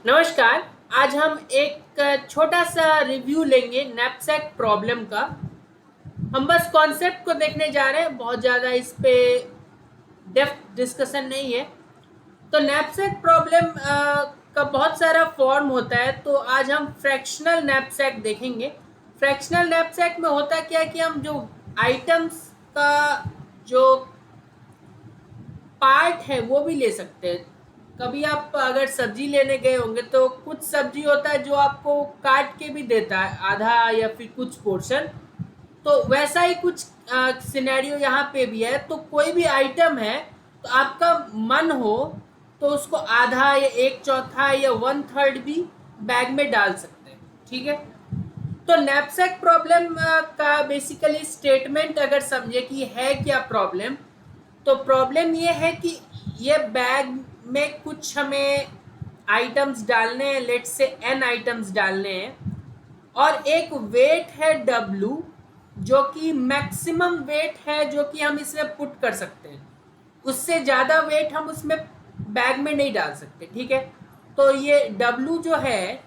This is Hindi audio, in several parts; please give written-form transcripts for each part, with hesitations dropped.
नमस्कार। आज हम एक छोटा सा रिव्यू लेंगे नैपसैक प्रॉब्लम का। हम बस कॉन्सेप्ट को देखने जा रहे हैं, बहुत ज़्यादा इस पे डेप्थ डिस्कशन नहीं है। तो नैपसैक प्रॉब्लम का बहुत सारा फॉर्म होता है, तो आज हम फ्रैक्शनल नैपसैक देखेंगे। फ्रैक्शनल नैपसैक में होता क्या है कि हम जो आइटम्स का जो पार्ट है वो भी ले सकते हैं। कभी आप अगर सब्जी लेने गए होंगे तो कुछ सब्जी होता है जो आपको काट के भी देता है, आधा या फिर कुछ पोर्शन। तो वैसा ही कुछ सिनेरियो यहाँ पे भी है। तो कोई भी आइटम है तो आपका मन हो तो उसको आधा या एक चौथा या वन थर्ड भी बैग में डाल सकते हैं। ठीक है। तो नैपसैक प्रॉब्लम का बेसिकली स्टेटमेंट अगर समझे कि है क्या प्रॉब्लम, तो प्रॉब्लम ये है कि ये बैग में कुछ हमें आइटम्स डालने हैं, लेट से एन आइटम्स डालने हैं, और एक वेट है डब्लू जो कि मैक्सिमम वेट है जो कि हम इसमें पुट कर सकते हैं। उससे ज़्यादा वेट हम उसमें बैग में नहीं डाल सकते। ठीक है। तो ये डब्लू जो है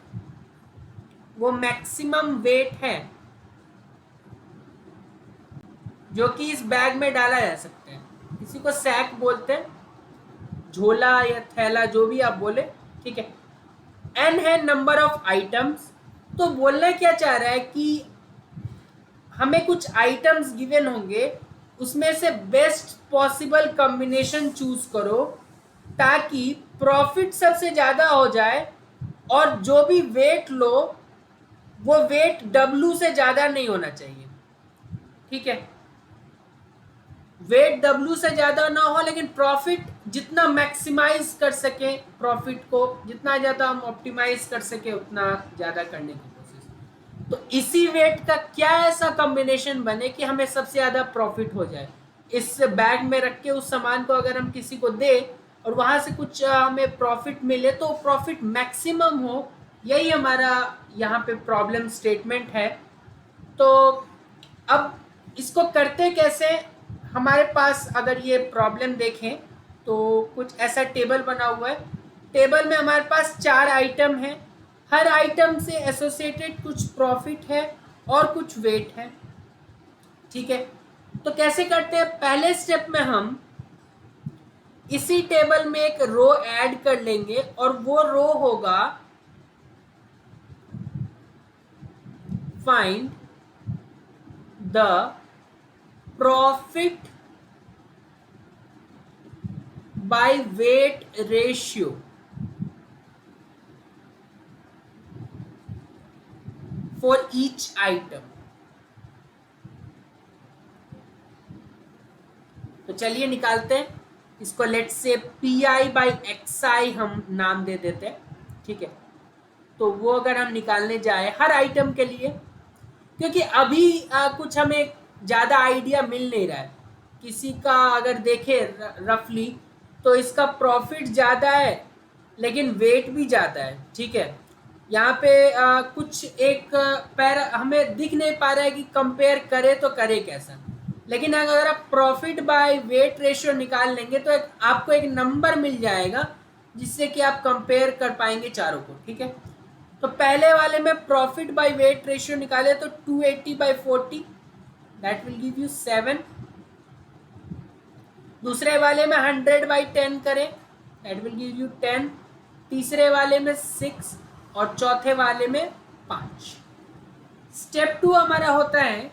वो मैक्सिमम वेट है जो कि इस बैग में डाला जा सकता है। किसी को सैक बोलते हैं, झोला या थैला, जो भी आप बोले। ठीक है। एन है नंबर ऑफ आइटम्स। तो बोलना क्या चाह रहा है कि हमें कुछ आइटम्स गिवन होंगे, उसमें से बेस्ट पॉसिबल कॉम्बिनेशन चूज करो ताकि प्रॉफिट सबसे ज्यादा हो जाए, और जो भी वेट लो वो वेट डब्लू से ज्यादा नहीं होना चाहिए। ठीक है। वेट डब्लू से ज्यादा ना हो, लेकिन प्रॉफिट जितना मैक्सिमाइज कर सके, प्रॉफिट को जितना ज्यादा हम ऑप्टिमाइज कर सके उतना ज्यादा करने की कोशिश। तो इसी वेट का क्या ऐसा कॉम्बिनेशन बने कि हमें सबसे ज्यादा प्रॉफिट हो जाए। इस बैग में रख के उस सामान को अगर हम किसी को दे और वहां से कुछ हमें प्रॉफिट मिले तो प्रॉफिट मैक्सिमम हो। यही हमारा यहाँ पे प्रॉब्लम स्टेटमेंट है। तो अब इसको करते कैसे। हमारे पास अगर ये प्रॉब्लम देखें तो कुछ ऐसा टेबल बना हुआ है। टेबल में हमारे पास 4 आइटम है। हर आइटम से एसोसिएटेड कुछ प्रॉफिट है और कुछ वेट है। ठीक है। तो कैसे करते हैं, पहले स्टेप में हम इसी टेबल में एक रो ऐड कर लेंगे और वो रो होगा find the profit by weight ratio for each item। तो चलिए निकालते हैं इसको। लेट से पी आई बाई एक्स आई हम नाम दे देते हैं। ठीक है। तो वो अगर हम निकालने जाए हर आइटम के लिए, क्योंकि अभी कुछ हमें ज़्यादा आइडिया मिल नहीं रहा है। किसी का अगर देखे रफली तो इसका प्रॉफिट ज़्यादा है लेकिन वेट भी ज़्यादा है। ठीक है। यहाँ पे कुछ एक पैर हमें दिख नहीं पा रहा है कि कंपेयर करे तो करे कैसा। लेकिन अगर आप प्रॉफिट बाय वेट रेशियो निकाल लेंगे तो आपको एक नंबर मिल जाएगा जिससे कि आप कंपेयर कर पाएंगे चारों को। ठीक है। तो पहले वाले में प्रॉफिट बाय वेट रेशियो निकाले तो 280/40, दैट विल गिव यू 7। दूसरे वाले में 100/10 करें, दैट विल गिव यू 10। तीसरे वाले में 6 और चौथे वाले में 5। स्टेप 2 हमारा होता है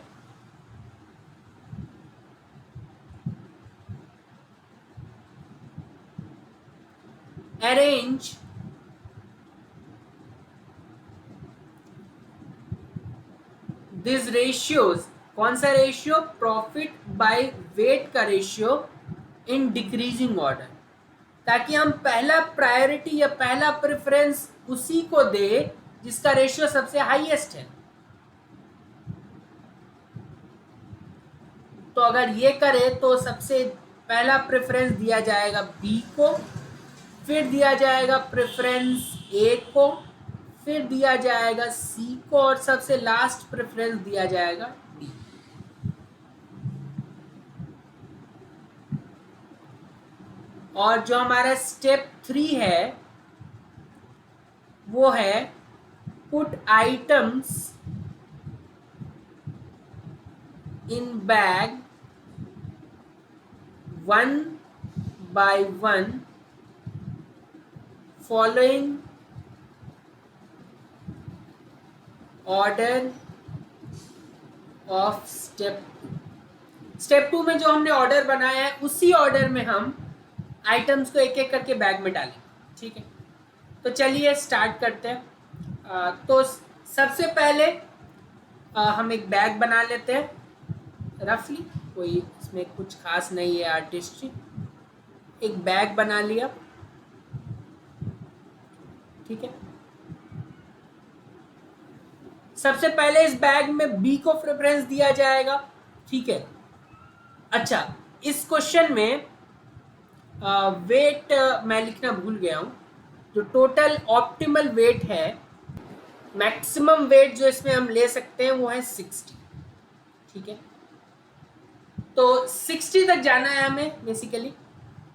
अरेंज दिस रेशियोज। कौन सा रेशियो, प्रॉफिट बाय वेट का रेशियो इन डिक्रीजिंग ऑर्डर, ताकि हम पहला प्रायोरिटी या पहला प्रेफरेंस उसी को दे जिसका रेशियो सबसे हाईएस्ट है। तो अगर ये करे तो सबसे पहला प्रेफरेंस दिया जाएगा बी को, फिर दिया जाएगा प्रेफरेंस ए को, फिर दिया जाएगा सी को, और सबसे लास्ट प्रेफरेंस दिया जाएगा डी। और जो हमारा स्टेप 3 है वो है put items in bag one by one following order of step two में जो हमने ऑर्डर बनाया है उसी ऑर्डर में हम आइटम्स को एक एक करके बैग में डालें। ठीक है, तो चलिए स्टार्ट करते हैं। तो सबसे पहले हम एक बैग बना लेते हैं रफली, कोई इसमें कुछ खास नहीं है आर्टिस्ट्री। एक बैग बना लिया, ठीक है। सबसे पहले इस बैग में बी को प्रेफरेंस दिया जाएगा, ठीक है। अच्छा, इस क्वेश्चन में वेट मैं लिखना भूल गया हूं। जो टोटल ऑप्टिमल वेट है, मैक्सिमम वेट जो इसमें हम ले सकते हैं वो है 60, ठीक है। तो 60 तक जाना है हमें बेसिकली।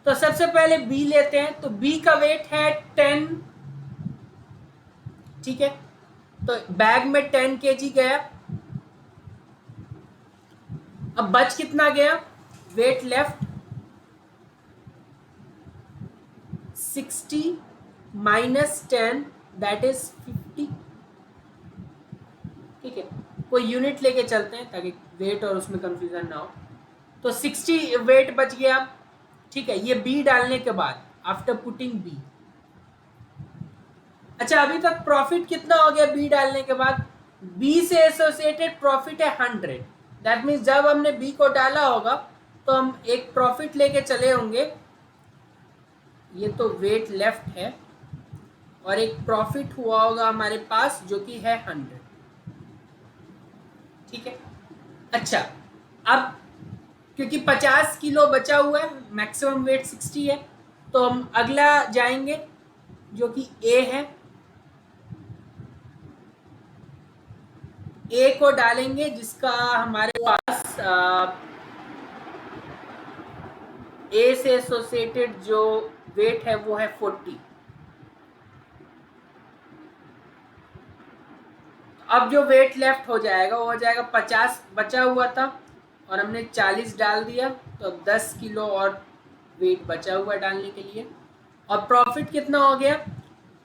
तो सबसे पहले बी लेते हैं, तो बी का वेट है 10, ठीक है। तो बैग में 10 kg गया। अब बच कितना गया, weight left 60 minus 10 that is 50, ठीक है। कोई यूनिट लेके चलते हैं ताकि वेट और उसमें कंफ्यूजन ना हो। तो 60 वेट बच गया, ठीक है। ये बी डालने के बाद आफ्टर पुटिंग बी। अच्छा, अभी तक प्रॉफिट कितना हो गया बी डालने के बाद? बी से एसोसिएटेड प्रॉफिट है 100। दैट मीन्स जब हमने बी को डाला होगा तो हम एक प्रॉफिट लेके चले होंगे। ये तो वेट लेफ्ट है और एक प्रॉफिट हुआ होगा हमारे पास जो कि है 100, ठीक है। अच्छा, अब क्योंकि 50 किलो बचा हुआ है, मैक्सिमम वेट 60 है, तो हम अगला जाएंगे जो कि ए है। ए को डालेंगे जिसका हमारे पास ए से एसोसिएटेड जो वेट है वो है 40। अब जो वेट लेफ्ट हो जाएगा वो हो जाएगा 50 बचा हुआ था और हमने 40 डाल दिया, तो अब 10 किलो और वेट बचा हुआ डालने के लिए। और प्रॉफिट कितना हो गया?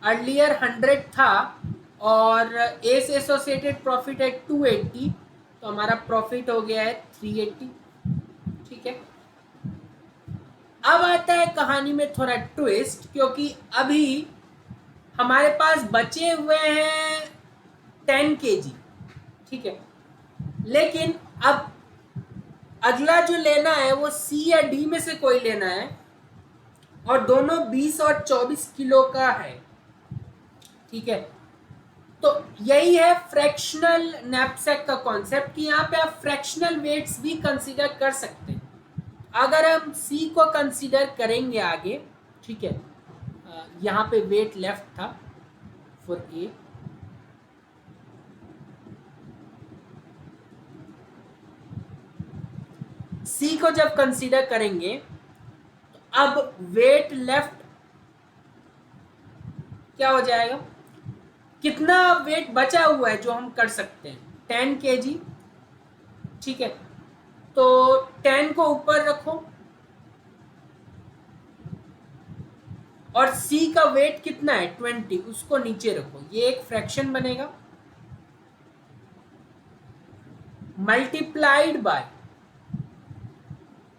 अर्लियर 100 था और ए से एसोसिएटेड प्रॉफिट है 280, तो हमारा प्रॉफिट हो गया है 380, ठीक है। अब आता है कहानी में थोड़ा ट्विस्ट, क्योंकि अभी हमारे पास बचे हुए हैं 10 kg, ठीक है। लेकिन अब अगला जो लेना है वो सी या डी में से कोई लेना है और दोनों 20 और 24 किलो का है, ठीक है। तो यही है फ्रैक्शनल नैपसैक का कॉन्सेप्ट कि यहाँ पे आप फ्रैक्शनल वेट्स भी कंसीडर कर सकते हैं। अगर हम सी को कंसीडर करेंगे आगे, ठीक है, यहाँ पे वेट लेफ्ट था फॉर ए। सी को जब कंसीडर करेंगे तो अब वेट लेफ्ट क्या हो जाएगा? कितना वेट बचा हुआ है जो हम कर सकते हैं? 10 kg, ठीक है। तो 10 को ऊपर रखो और सी का वेट कितना है 20, उसको नीचे रखो। ये एक फ्रैक्शन बनेगा मल्टीप्लाइड बाय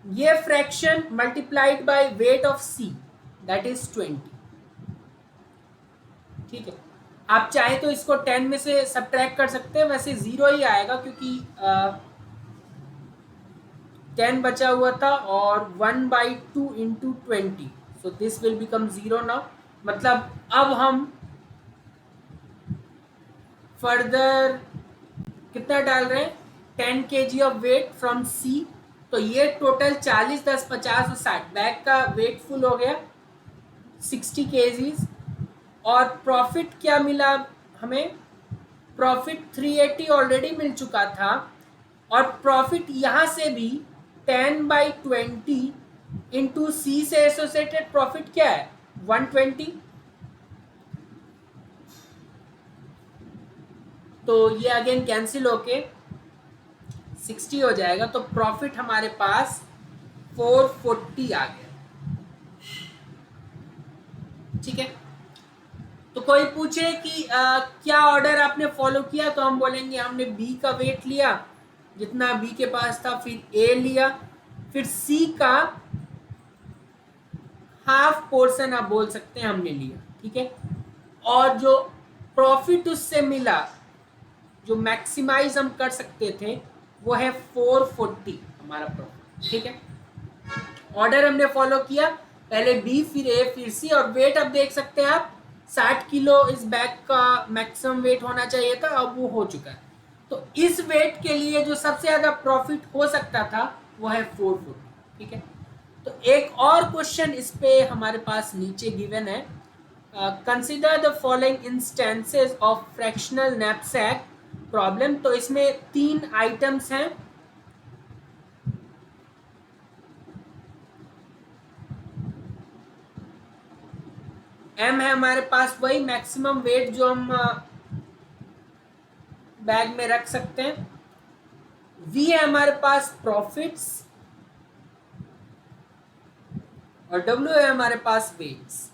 ये fraction multiplied by weight of see that is 20, ठीक है। आप चाहे तो इसको 10 में से सब्ट्रैक्ट कर सकते हैं, वैसे 0 ही आएगा क्योंकि 10 बचा हुआ था और 1/2 into 20, so this will become 0 now. मतलब अब हम फर्दर कितना डाल रहे हैं? 10 kg ऑफ वेट फ्रॉम सी। तो ये टोटल 40, 10, 50 और 60 बैग का वेट फुल हो गया 60 kgs। और प्रॉफिट क्या मिला हमें? प्रॉफिट 380 ऑलरेडी मिल चुका था और प्रॉफिट यहाँ से भी 10/20 इंटू सी से एसोसिएटेड प्रॉफिट क्या है 120, तो ये अगेन कैंसिल होके 60 हो जाएगा, तो प्रॉफिट हमारे पास 440 आ गया। ठीक है, तो कोई पूछे कि क्या ऑर्डर आपने फॉलो किया, तो हम बोलेंगे हमने बी का वेट लिया जितना बी के पास था, फिर ए लिया, फिर सी का हाफ पोर्शन आप बोल सकते हैं हमने लिया। ठीक है, और जो प्रॉफिट उससे मिला, जो मैक्सिमाइज हम कर सकते थे, वो है 440 हमारा प्रॉफिट। ठीक है, ऑर्डर हमने फॉलो किया, पहले बी फिर ए फिर सी, और वेट अब देख सकते हैं आप 60 किलो इस बैग का मैक्सिमम वेट होना चाहिए था, अब वो हो चुका है। तो इस वेट के लिए जो सबसे ज्यादा प्रॉफिट हो सकता था वो है 440। ठीक है, तो एक और क्वेश्चन इस पे हमारे पास नीचे गिवन है, consider the following instances of fractional knapsack problem. तो इसमें 3 आइटम्स हैं, एम है हमारे पास वही मैक्सिमम वेट जो हम बैग में रख सकते हैं, वी है हमारे पास प्रॉफिट्स, और डब्ल्यू है हमारे पास वेट्स।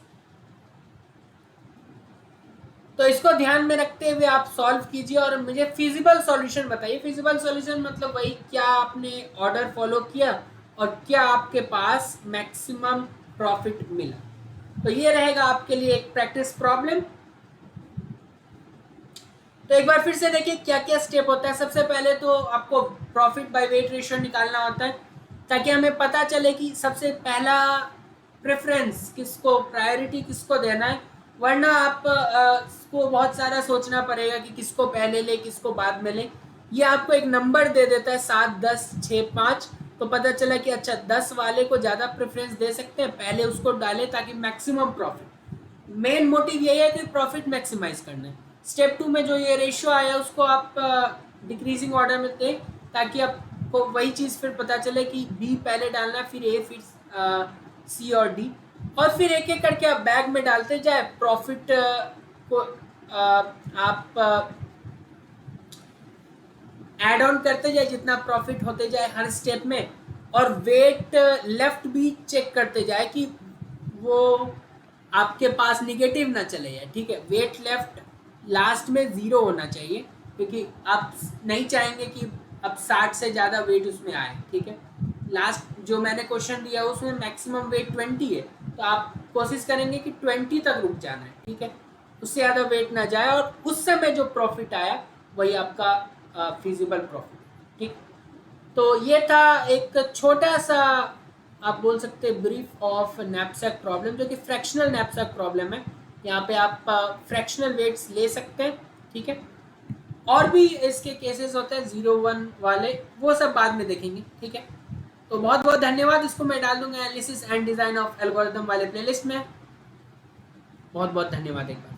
तो इसको ध्यान में रखते हुए आप सॉल्व कीजिए और मुझे फिजिबल सॉल्यूशन बताइए। फिजिबल सॉल्यूशन मतलब वही, क्या आपने ऑर्डर फॉलो किया और क्या आपके पास मैक्सिमम प्रॉफिट मिला। तो ये रहेगा आपके लिए एक प्रैक्टिस प्रॉब्लम। तो एक बार फिर से देखिए क्या क्या स्टेप होता है। सबसे पहले तो आपको प्रॉफिट बाय वेट रेशियो निकालना होता है, ताकि हमें पता चले कि सबसे पहला प्रेफरेंस किसको, प्रायोरिटी किसको देना है। वरना आप को बहुत सारा सोचना पड़ेगा कि किसको पहले ले किसको बाद में ले। ये आपको एक नंबर दे देता है 7, 10, 6, 5, तो पता चला कि अच्छा 10 वाले को ज़्यादा प्रेफरेंस दे सकते हैं, पहले उसको डालें ताकि मैक्सिमम प्रॉफिट। मेन मोटिव यही है कि प्रॉफिट मैक्सिमाइज करना है। स्टेप 2 में जो ये रेशियो आया उसको आप डिक्रीजिंग ऑर्डर में दें, ताकि आपको वही चीज़ फिर पता चले कि बी पहले डालना है, फिर ए, फिर सी और डी, और फिर एक एक करके आप बैग में डालते जाए। प्रॉफिट को आप ऐड ऑन करते जाए जितना प्रॉफिट होते जाए हर स्टेप में, और वेट लेफ्ट भी चेक करते जाए कि वो आपके पास निगेटिव ना चले जाए। ठीक है, वेट लेफ्ट लास्ट में 0 होना चाहिए, क्योंकि आप नहीं चाहेंगे कि अब 60 से ज़्यादा वेट उसमें आए। ठीक है, लास्ट जो मैंने क्वेश्चन दिया उसमें मैक्सिमम वेट 20 है, तो आप कोशिश करेंगे कि 20 तक रुक जाना है। ठीक है, उससे ज़्यादा वेट ना जाए, और उस समय जो प्रॉफिट आया वही आपका फिजिबल प्रॉफिट। ठीक, तो ये था एक छोटा सा आप बोल सकते हैं ब्रीफ ऑफ नैपसैक प्रॉब्लम, जो कि फ्रैक्शनल नैपसैक प्रॉब्लम है। यहाँ पे आप फ्रैक्शनल वेट्स ले सकते हैं। ठीक है, और भी इसके केसेस होते हैं 0, 1 वाले, वो सब बाद में देखेंगे। ठीक है, तो बहुत बहुत धन्यवाद। इसको मैं डाल दूंगा analysis and design of algorithm वाले प्लेलिस्ट में। बहुत बहुत धन्यवाद एक बार।